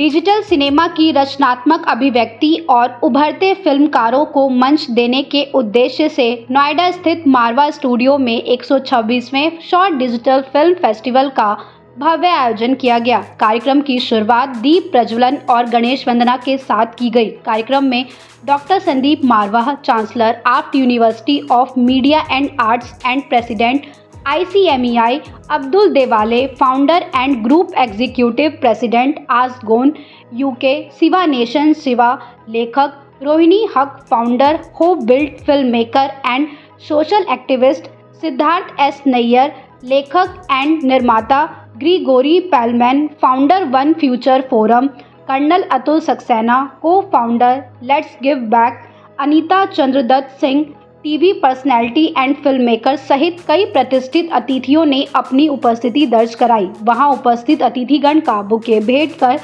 Digital cinema की रचनात्मक अभिव्यक्ति और उभरते फिल्मकारों को मंच देने के उद्देश्य से नोएडा स्थित मारवा स्टूडियो में 126वें शॉर्ट डिजिटल फिल्म फेस्टिवल का भव्य आयोजन किया गया। कार्यक्रम की शुरुआत दीप प्रज्वलन और गणेश वंदना के साथ की गई। कार्यक्रम में doctor Sandeep Marwah, chancellor art university of media and arts and president ICMEI, Abdul Dewale, founder and group executive president आसगोन UK, शिवा नेशन शिवा, लेखक Rohini Haq, founder hope build, film maker and social activist Siddharth S Nayyar, लेखक एंड निर्माता Gregory Pelman, founder one future forum, colonel Atul Saxena, co founder let's give back, Anita Chandradatt Singh, TV personality and film maker सहित कई प्रतिष्ठित अतिथियों ने अपनी उपस्थिति दर्ज कराई। वहां उपस्थित अतिथिगण का बुके भेंट कर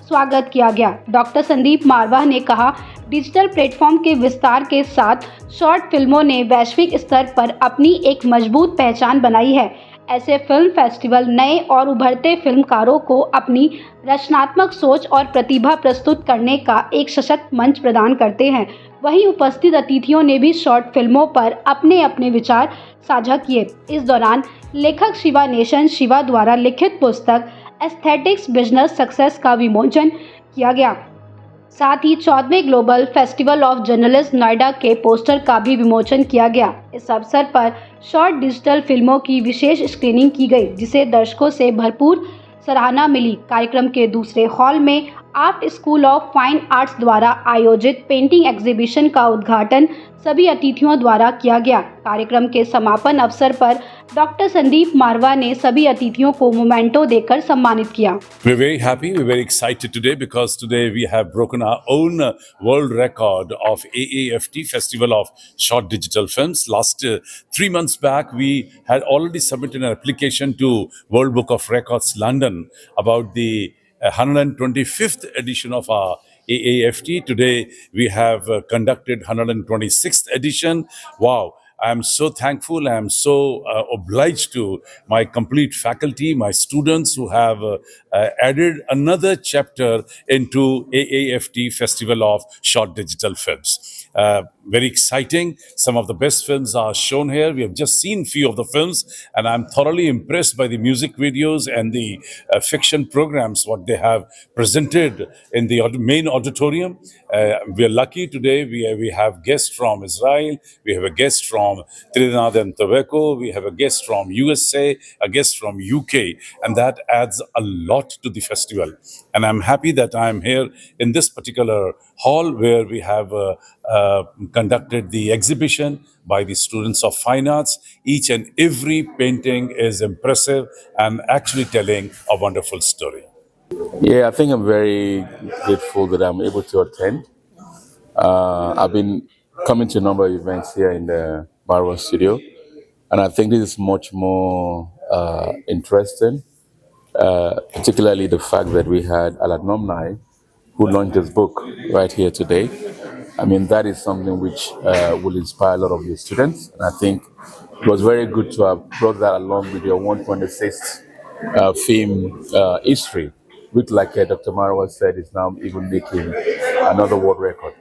स्वागत किया गया। डॉक्टर संदीप मारवा ने कहा, डिजिटल प्लेटफॉर्म के विस्तार के साथ शॉर्ट फिल्मों ने वैश्विक स्तर पर अपनी एक मजबूत पहचान बनाई है। ऐसे फिल्म फेस्टिवल नए और उभरते फिल्मकारों को अपनी रचनात्मक सोच और प्रतिभा प्रस्तुत करने का एक सशक्त मंच प्रदान करते हैं। वहीं उपस्थित अतिथियों ने भी शॉर्ट फिल्मों पर अपने अपने विचार साझा किए। इस दौरान लेखक शिवा नेशन शिवा द्वारा लिखित पुस्तक एस्थेटिक्स बिजनेस सक्सेस का विमोचन किया गया। साथ ही 14वें global festival of journalist Noida के पोस्टर का भी विमोचन किया गया। इस अवसर पर शॉर्ट डिजिटल फिल्मों की विशेष स्क्रीनिंग की गई, जिसे दर्शकों से भरपूर सराहना मिली। कार्यक्रम के दूसरे हॉल में art school of fine arts द्वारा आयोजित पेंटिंग एग्जीबिशन का उद्घाटन सभी अतिथियों द्वारा किया गया। कार्यक्रम के समापन अवसर पर डॉक्टर संदीप मारवा ने सभी अतिथियों को मोमेंटो देकर सम्मानित किया। We're very happy, we're very excited today because today we have broken our own world record of AAFT Festival of Short Digital Films. Last 3 months back, we had already submitted an application to World Book of Records London about the 125th edition of our AAFT. Today we have conducted 126th edition. Wow. I am so thankful. I am so obliged to my complete faculty, my students who have added another chapter into AAFT Festival of Short Digital Films. Very exciting. Some of the best films are shown here. We have just seen few of the films and I'm thoroughly impressed by the music videos and the fiction programs, what they have presented in the main auditorium. We are lucky today. We have guests from Israel. We have a guest from Trinidad and Tobago. We have a guest from USA, a guest from UK, and that adds a lot to the festival. And I'm happy that I'm here in this particular hall where we have conducted the exhibition by the students of fine arts. Each and every painting is impressive and actually telling a wonderful story. Yeah, I think I'm very grateful that I'm able to attend. I've been coming to a number of events here in the Marwa studio, and I think this is much more interesting, particularly the fact that we had an alumni who launched his book right here today. I mean, that is something which will inspire a lot of the students, and I think it was very good to have brought that along with your 126th film history, which, like Dr. Marwa said, is now even making another world record.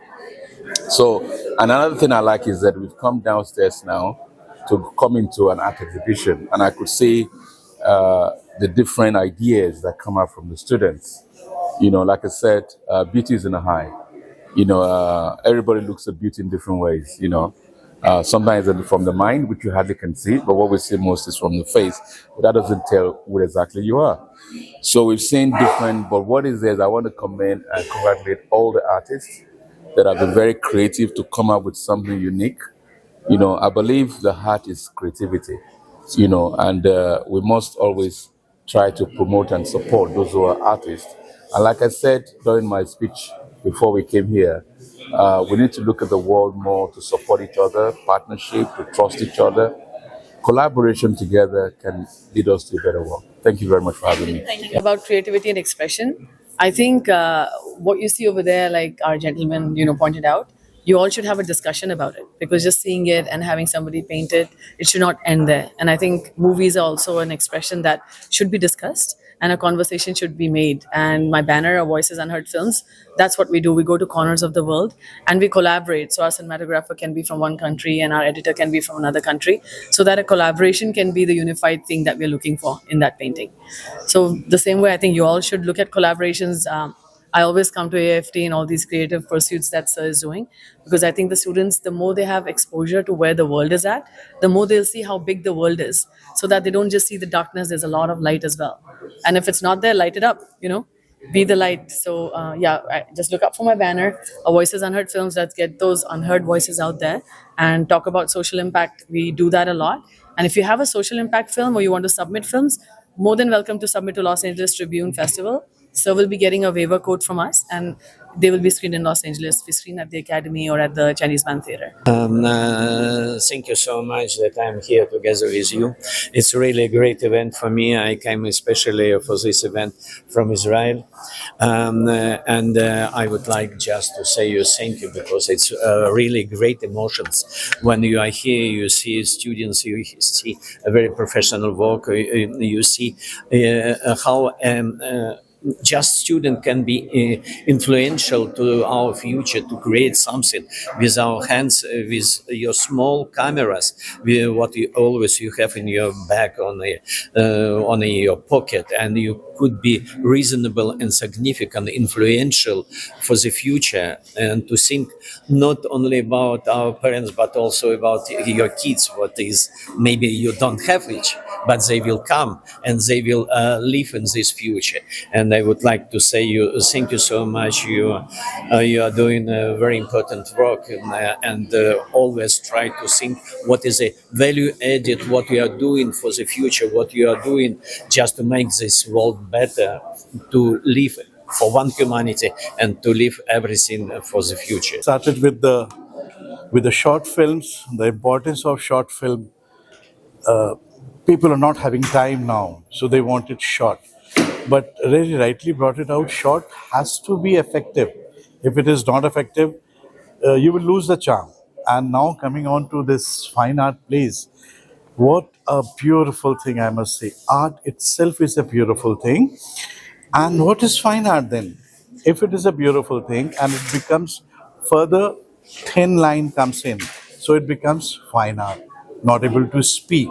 So another thing I like is that we've come downstairs now to come into an art exhibition, and I could see the different ideas that come out from the students. You know, like I said, beauty is in the eye. You know, everybody looks at beauty in different ways, you know. Sometimes it's from the mind, which you hardly can see, but what we see most is from the face. But that doesn't tell who exactly you are. So we've seen different, but what is there is I want to commend and congratulate all the artists that have been very creative to come up with something unique. You know, I believe the heart is creativity, you know, and we must always try to promote and support those who are artists. And like I said during my speech before we came here, we need to look at the world more to support each other, partnership, to trust each other. Collaboration together can lead us to a better world. Thank you very much for having me. About creativity and expression, I think what you see over there, like our gentleman, pointed out, you all should have a discussion about it, because just seeing it and having somebody paint it, it should not end there. And I think movies are also an expression that should be discussed and a conversation should be made. And my banner, our Voices Unheard Films, that's what we do. We go to corners of the world and we collaborate. So our cinematographer can be from one country and our editor can be from another country, so that a collaboration can be the unified thing that we're looking for in that painting. So the same way, I think you all should look at collaborations. I always come to AFT and all these creative pursuits that Sir is doing, because I think the students, the more they have exposure to where the world is at, the more they'll see how big the world is, so that they don't just see the darkness, there's a lot of light as well. And if it's not there, light it up, be the light. So just look up for my banner, Voices Unheard Films. Let's get those unheard voices out there and talk about social impact. We do that a lot. And if you have a social impact film or you want to submit films, more than welcome to submit to Los Angeles Tribune Festival. So we'll be getting a waiver code from us, and they will be screened in Los Angeles. We screen at the Academy or at the Chinese Man Theater. Thank you so much that I'm here together with you. It's really a great event for me. I came especially for this event from Israel. And I would like just to say you thank you, because it's really great emotions. When you are here, you see students, you see a very professional work, you see how just student can be influential to our future, to create something with our hands, with your small cameras, with what you have in your bag on your pocket, and you could be reasonable and significant, influential for the future, and to think not only about our parents but also about your kids, what is maybe you don't have which, but they will come and they will live in this future. And I would like to say you thank you so much. You are doing a very important work, and always try to think what is a value added, what you are doing for the future, what you are doing just to make this world better, to live for one humanity and to live everything for the future. Started with the short films, the importance of short film. People are not having time now, so they want it short. But really rightly brought it out, short has to be effective. If it is not effective, you will lose the charm. And now coming on to this fine art plays, what a beautiful thing, I must say. Art itself is a beautiful thing. And what is fine art then? If it is a beautiful thing and it becomes further, thin line comes in. So it becomes fine art, not able to speak.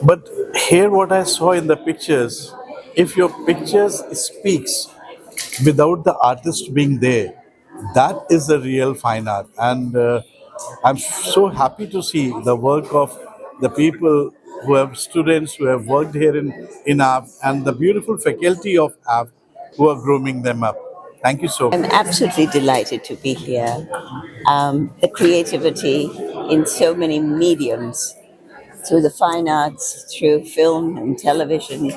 But here what I saw in the pictures, if your pictures speaks without the artist being there, that is the real fine art. And I'm so happy to see the work of the people who have students who have worked here in AV, and the beautiful faculty of AV who are grooming them up. Thank you so much. I'm absolutely delighted to be here. The creativity in so many mediums, through the fine arts, through film and television,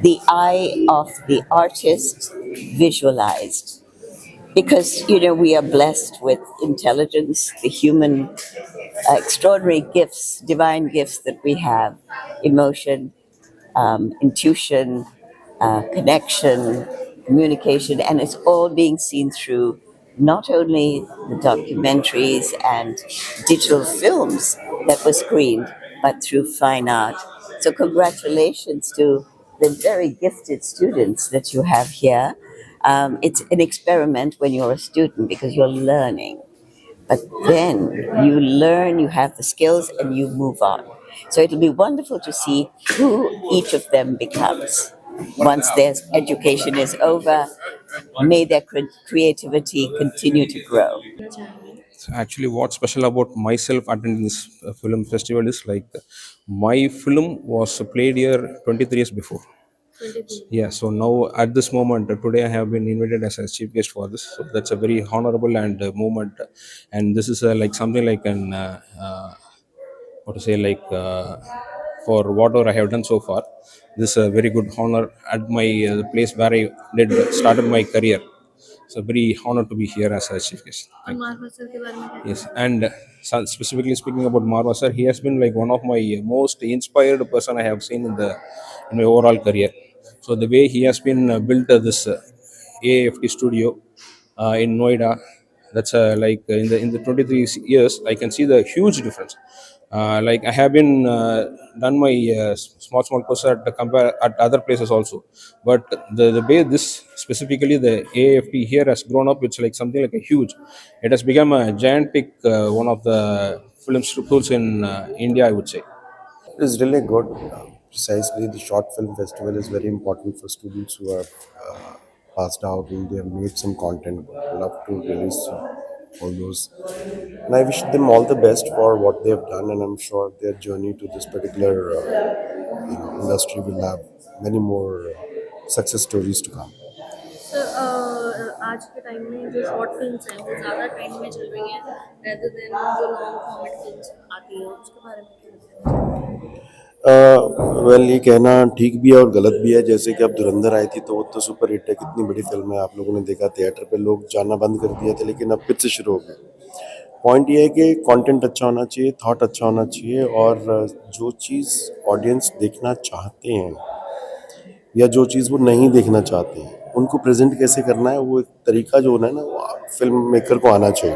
the eye of the artist visualized. Because, we are blessed with intelligence, the human extraordinary gifts, divine gifts that we have, emotion, intuition, connection, communication, and it's all being seen through not only the documentaries and digital films that were screened, but through fine art. So congratulations to the very gifted students that you have here. It's an experiment when you're a student because you're learning. But then you learn, you have the skills, and you move on. So it'll be wonderful to see who each of them becomes. Once their education is over, may their creativity continue to grow. Actually, what's special about myself attending this film festival is like my film was played here 23 years before. Yeah, so now at this moment, today I have been invited as a chief guest for this. So that's a very honorable and moment, and this is like something like an what to say, like for whatever I have done so far. This is a very good honor at my place where I started my career. So very honored to be here as a chief guest. Thank you. Yes, and specifically speaking about Marwa sir, he has been like one of my most inspired person I have seen in my overall career. So the way he has been built this AFT studio in Noida, That's like in the 23 years, I can see the huge difference. Like I have been done my small course at the compare at other places also, but the way this specifically the AFT here has grown up, it's like something like a huge. It has become a gigantic one of the film schools in India, I would say. It is really good. Precisely, the short film festival is very important for students who have passed out and they have made some content. Love to release all those. And I wish them all the best for what they have done, and I'm sure their journey to this particular industry will have many more success stories to come. Sir आज के time में जो short films हैं वो ज़्यादा trend में चल रही हैं रेदर देन जो लॉन्ग फॉर्मेट फिल्म्स आती हैं उसके बारे में क्या लगता है? वेल ये कहना ठीक भी है और गलत भी है। जैसे कि अब धुरंधर आई थी तो वो तो सुपर हिट है, कितनी बड़ी फिल्म है, आप लोगों ने देखा थिएटर पे लोग जाना बंद कर दिए थे, लेकिन अब फिर से शुरू हो गए। पॉइंट ये है कि कंटेंट अच्छा होना चाहिए, थॉट अच्छा होना चाहिए, और जो चीज़ ऑडियंस देखना चाहते हैं या जो चीज़ वो नहीं देखना चाहते हैं उनको प्रेजेंट कैसे करना है, वो एक तरीका जो है ना वो फिल्म मेकर को आना चाहिए।